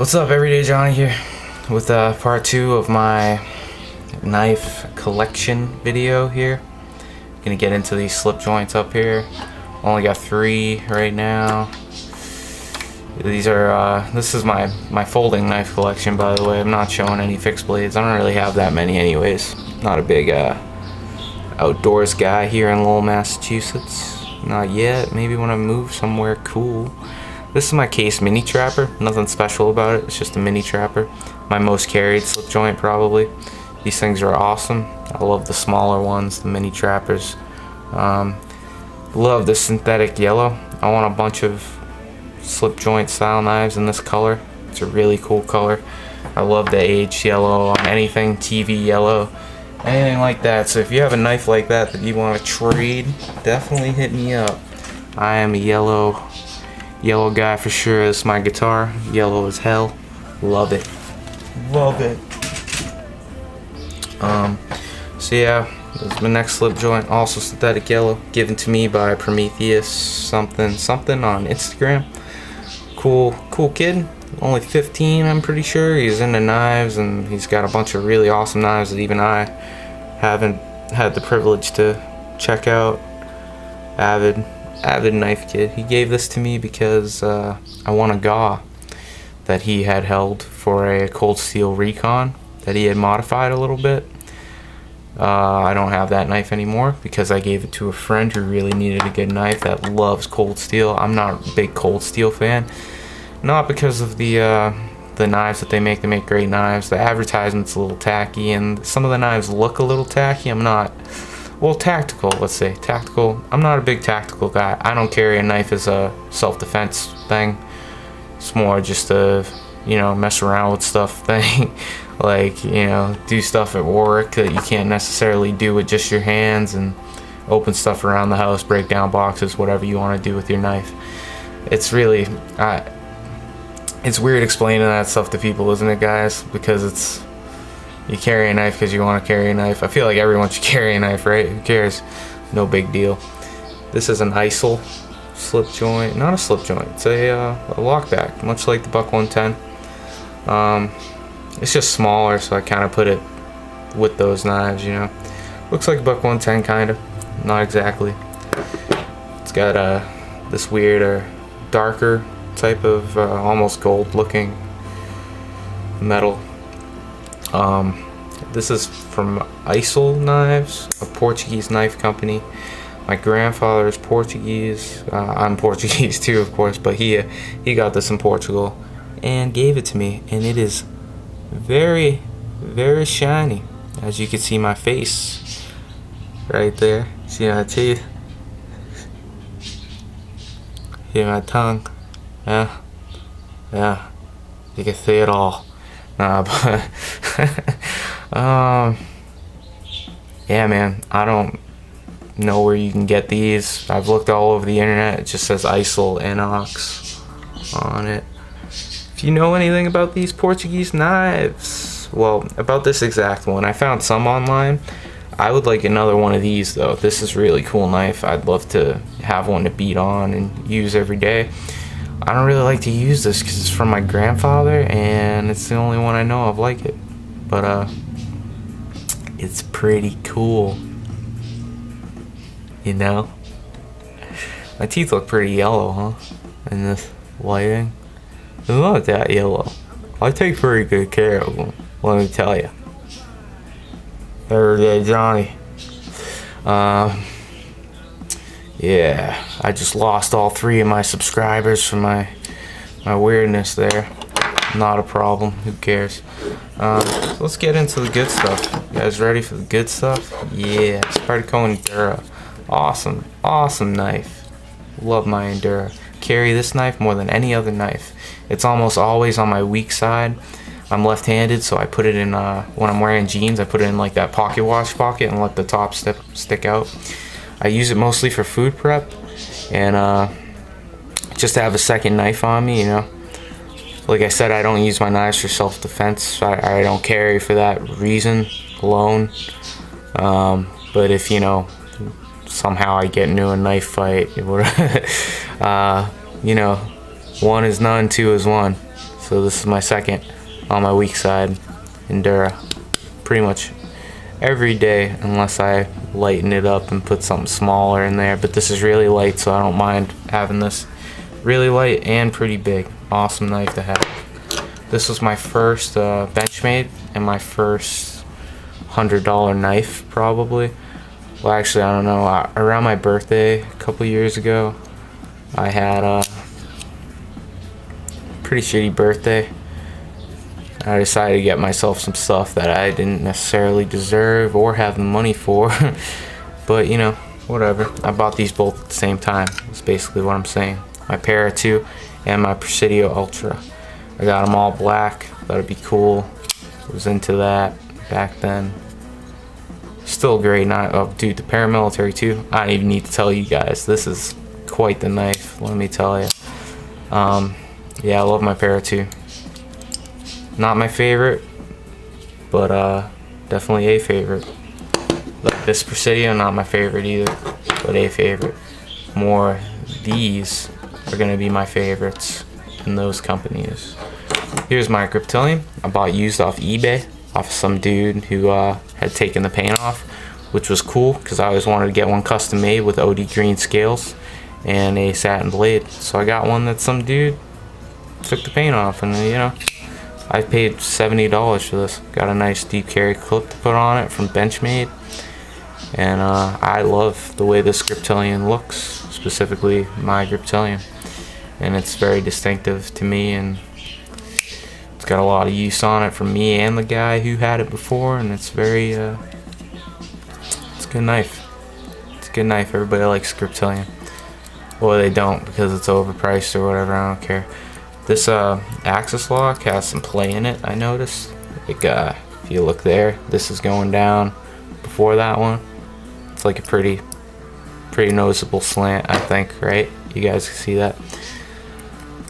What's up, Everyday Johnny here with part 2 of my knife collection video here. Gonna get into these slip joints up here. Only got 3 right now. These are this is my folding knife collection, by the way. I'm not showing any fixed blades. I don't really have that many anyways. Not a big outdoors guy here in Lowell, Massachusetts. Not yet. Maybe when I move somewhere cool. This is my Case Mini Trapper. Nothing special about it. It's just a mini trapper. My most carried slip joint probably. These things are awesome. I love the smaller ones, the mini trappers. Love the synthetic yellow. I want a bunch of slip joint style knives in this color. It's a really cool color. I love the aged yellow on anything, TV yellow, anything like that. So if you have a knife like that you want to trade, definitely hit me up. I am a yellow guy for sure. This is my guitar. Yellow as hell. Love it. Love it. So yeah, this is my next slip joint. Also synthetic yellow. Given to me by Prometheus something on Instagram. Cool kid. Only 15, I'm pretty sure. He's into knives and he's got a bunch of really awesome knives that even I haven't had the privilege to check out. Avid knife kid. He gave this to me because I won a GAW that he had held for a Cold Steel Recon that he had modified a little bit. I don't have that knife anymore because I gave it to a friend who really needed a good knife that loves Cold Steel. I'm not a big Cold Steel fan. Not because of the knives that they make. They make great knives. The advertisement's a little tacky and some of the knives look a little tacky. I'm not... Well, tactical, let's say. Tactical. I'm not a big tactical guy. I don't carry a knife as a self-defense thing. It's more just a, mess around with stuff thing. Like, do stuff at work that you can't necessarily do with just your hands, and open stuff around the house, break down boxes, whatever you want to do with your knife. It's really, it's weird explaining that stuff to people, isn't it, guys? Because you carry a knife because you want to carry a knife. I feel like everyone should carry a knife, right? Who cares? No big deal. This is an ISIL slip joint. Not a slip joint. It's a lockback, much like the Buck 110. It's just smaller, so I kind of put it with those knives, Looks like a Buck 110, kind of. Not exactly. It's got this weird darker type of almost gold-looking metal. This is from ISIL Knives, a Portuguese knife company. My grandfather is Portuguese. I'm Portuguese too, of course, but he got this in Portugal and gave it to me, and it is very, very shiny. As you can see my face right there. See my teeth? See my tongue? Yeah. You can see it all. But yeah, man, I don't know where you can get these. I've looked all over the internet. It just says ISIL Inox on it. If you know anything about these Portuguese knives, well, about this exact one, I found some online. I would like another one of these though. This is a really cool knife. I'd love to have one to beat on and use every day. I don't really like to use this because it's from my grandfather and it's the only one I know of like it. But it's pretty cool. My teeth look pretty yellow, huh? In this lighting. They're not that yellow. I take pretty good care of them, let me tell you. Everyday Johnny. Yeah, I just lost all 3 of my subscribers from my weirdness there. Not a problem, who cares? So let's get into the good stuff. You guys ready for the good stuff? Yeah, Spyderco Endura. Awesome knife. Love my Endura. Carry this knife more than any other knife. It's almost always on my weak side. I'm left-handed, so I put it in, when I'm wearing jeans, I put it in like that pocket watch pocket and let the top stick out. I use it mostly for food prep and just to have a second knife on me, Like I said, I don't use my knives for self-defense. I don't carry for that reason alone. But if, somehow I get into a knife fight, one is none, 2 is 1. So this is my second on my weak side Endura. Pretty much every day, unless I lighten it up and put something smaller in there. But this is really light, so I don't mind having this really light and pretty big. Awesome knife to have. This was my first Benchmade and my first $100 knife, probably. Well, actually, I don't know. Around my birthday a couple years ago, I had a pretty shitty birthday. I decided to get myself some stuff that I didn't necessarily deserve or have the money for. But, you know, whatever. I bought these both at the same time. That's basically what I'm saying. My Para 2 and my Presidio Ultra. I got them all black. Thought it'd be cool. I was into that back then. Still a great knife. Oh, dude, the Paramilitary 2. I don't even need to tell you guys. This is quite the knife, let me tell you. Yeah, I love my Para 2. Not my favorite, but definitely a favorite. Like this Presidio, not my favorite either, but a favorite. More these are gonna be my favorites in those companies. Here's my Griptilian. I bought used off eBay, off of some dude who had taken the paint off, which was cool because I always wanted to get one custom made with OD green scales and a satin blade. So I got one that some dude took the paint off, and you know, I paid $70 for this. Got a nice deep carry clip to put on it from Benchmade, and I love the way this Griptilian looks, specifically my Griptilian, and it's very distinctive to me, and it's got a lot of use on it from me and the guy who had it before, and it's very it's a good knife. It's a good knife. Everybody likes Griptilian. Well, they don't because it's overpriced or whatever. I don't care. This axis lock has some play in it, I noticed. Like if you look there, this is going down before that one. It's like a pretty noticeable slant, I think, right? You guys can see that.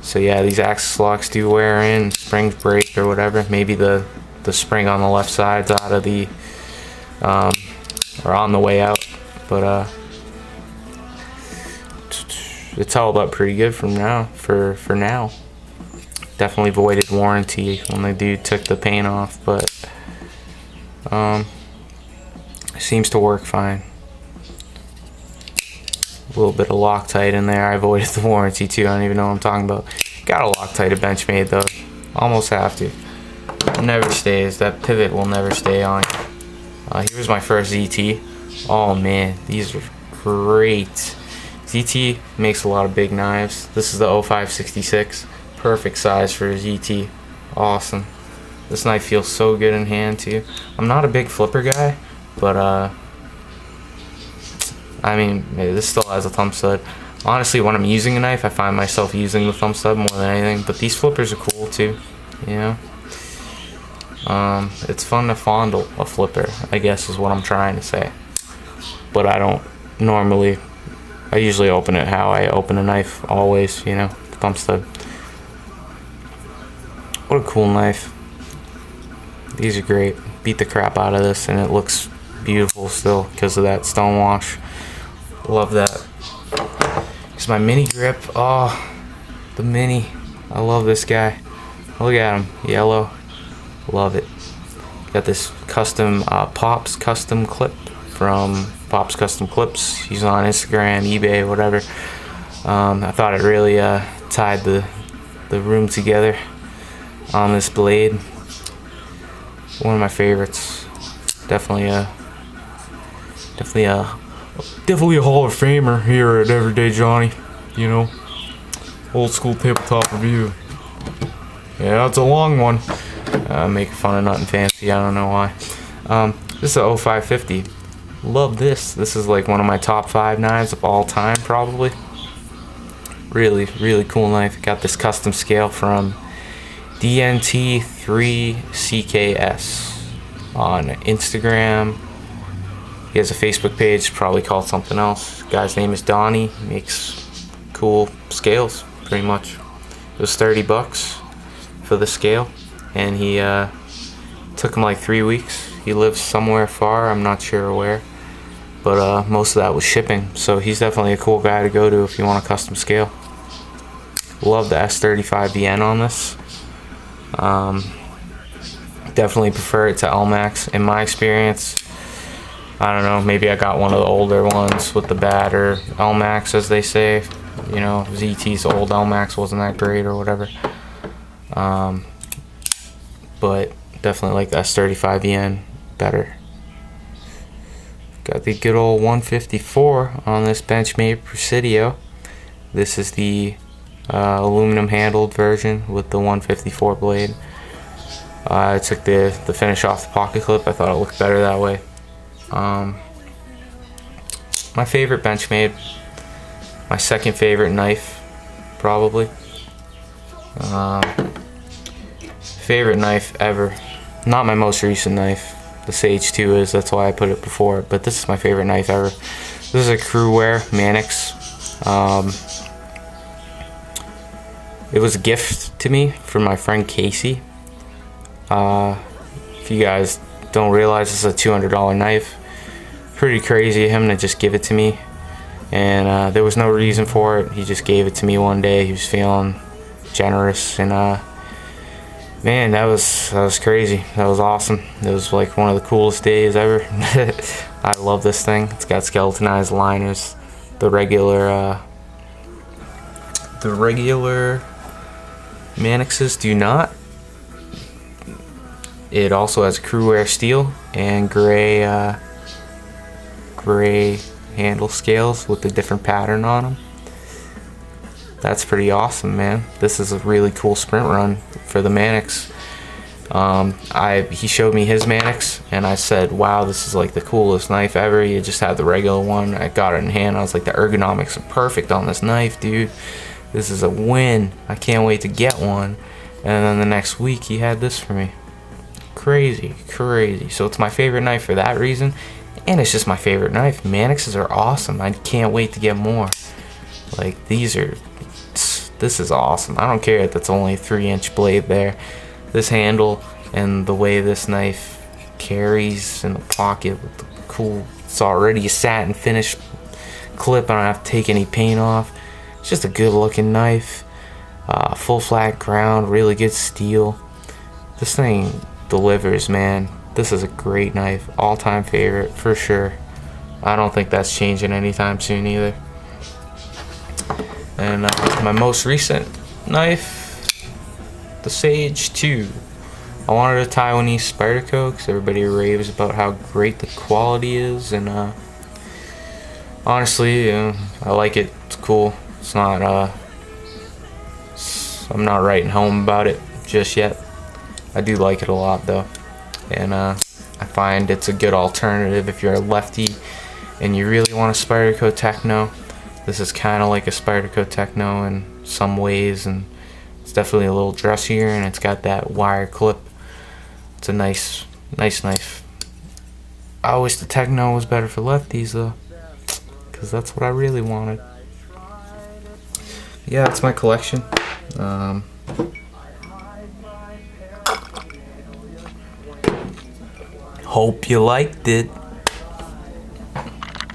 So yeah, these axis locks do wear in, springs break or whatever. Maybe the spring on the left side's out of the or on the way out, but it's held up pretty good from now for now. Definitely voided warranty when the dude took the paint off, but it seems to work fine. A little bit of Loctite in there. I voided the warranty too. I don't even know what I'm talking about. Got a Loctite at Benchmade though. Almost have to. Never stays. That pivot will never stay on. Here's my first ZT. Oh man, these are great. ZT makes a lot of big knives. This is the 0566. Perfect size for a ZT. Awesome. This knife feels so good in hand too. I'm not a big flipper guy, but I mean, this still has a thumb stud. Honestly, when I'm using a knife, I find myself using the thumb stud more than anything, but these flippers are cool too, you know? It's fun to fondle a flipper, I guess is what I'm trying to say. But I don't normally, I usually open it how I open a knife, always, you know, thumb stud. What a cool knife. These are great. Beat the crap out of this, and it looks beautiful still because of that stone wash. Love that. It's my mini grip. Oh, the mini. I love this guy. Look at him. Yellow. Love it. Got this custom Pops custom clip from Pops Custom Clips. He's on Instagram, eBay, whatever. I thought it really tied the room together on this blade. One of my favorites. Definitely a Hall of Famer here at Everyday Johnny. You know, old school tabletop review. Yeah, it's a long one. Making fun of nothing fancy. I don't know why. This is a 0550. Love this. This is like one of my top 5 knives of all time, probably. Really, really cool knife. Got this custom scale from DNT3CKS on Instagram. He has a Facebook page, probably called something else. Guy's name is Donnie. He makes cool scales, pretty much. It was $30 for the scale, and he took him like 3 weeks. He lives somewhere far, I'm not sure where, but most of that was shipping. So he's definitely a cool guy to go to if you want a custom scale. Love the S35BN on this. Definitely prefer it to LMAX in my experience. I don't know, maybe I got one of the older ones with the badder LMAX, as they say. You know, ZT's old LMAX wasn't that great or whatever. But definitely like that S35 yen better. Got the good old 154 on this Benchmade Presidio. This is the aluminum handled version with the 154 blade. I took the finish off the pocket clip. I thought it looked better that way. My favorite Benchmade, my second favorite knife, probably. Favorite knife ever. Not my most recent knife. The Sage 2 is, that's why I put it before, but this is my favorite knife ever. This is a Crewware Manix. It was a gift to me from my friend Casey. If you guys don't realize, this is a $200 knife. Pretty crazy of him to just give it to me, and there was no reason for it. He just gave it to me one day. He was feeling generous, and man, that was crazy. That was awesome. It was like one of the coolest days ever. I love this thing. It's got skeletonized liners. The regular Manixes do not. It also has Crewware steel and gray handle scales with a different pattern on them. That's pretty awesome, man. This is a really cool sprint run for the Manix. He showed me his Manix, and I said, wow, this is like the coolest knife ever. He just had the regular one. I got it in hand. I was like, the ergonomics are perfect on this knife, dude. This is a win. I can't wait to get one. And then the next week, he had this for me. Crazy, crazy. So it's my favorite knife for that reason, and it's just my favorite knife. Manixes are awesome. I can't wait to get more. Like, this is awesome. I don't care if that's only a 3-inch blade there. This handle and the way this knife carries in the pocket with the cool, it's already a satin finish clip. I don't have to take any paint off. It's just a good looking knife. Full flat ground, really good steel. This thing delivers, man. This is a great knife. All-time favorite for sure. I don't think that's changing anytime soon either. And my most recent knife, the Sage 2. I wanted a Taiwanese Spyderco because everybody raves about how great the quality is, and honestly, I like it. It's cool. It's not. I'm not writing home about it just yet. I do like it a lot though, and I find it's a good alternative if you're a lefty and you really want a Spyderco Techno. This is kind of like a Spyderco Techno in some ways, and it's definitely a little dressier, and it's got that wire clip. It's a nice knife. I wish the Techno was better for lefties though, because that's what I really wanted. Yeah, that's my collection. Hope you liked it.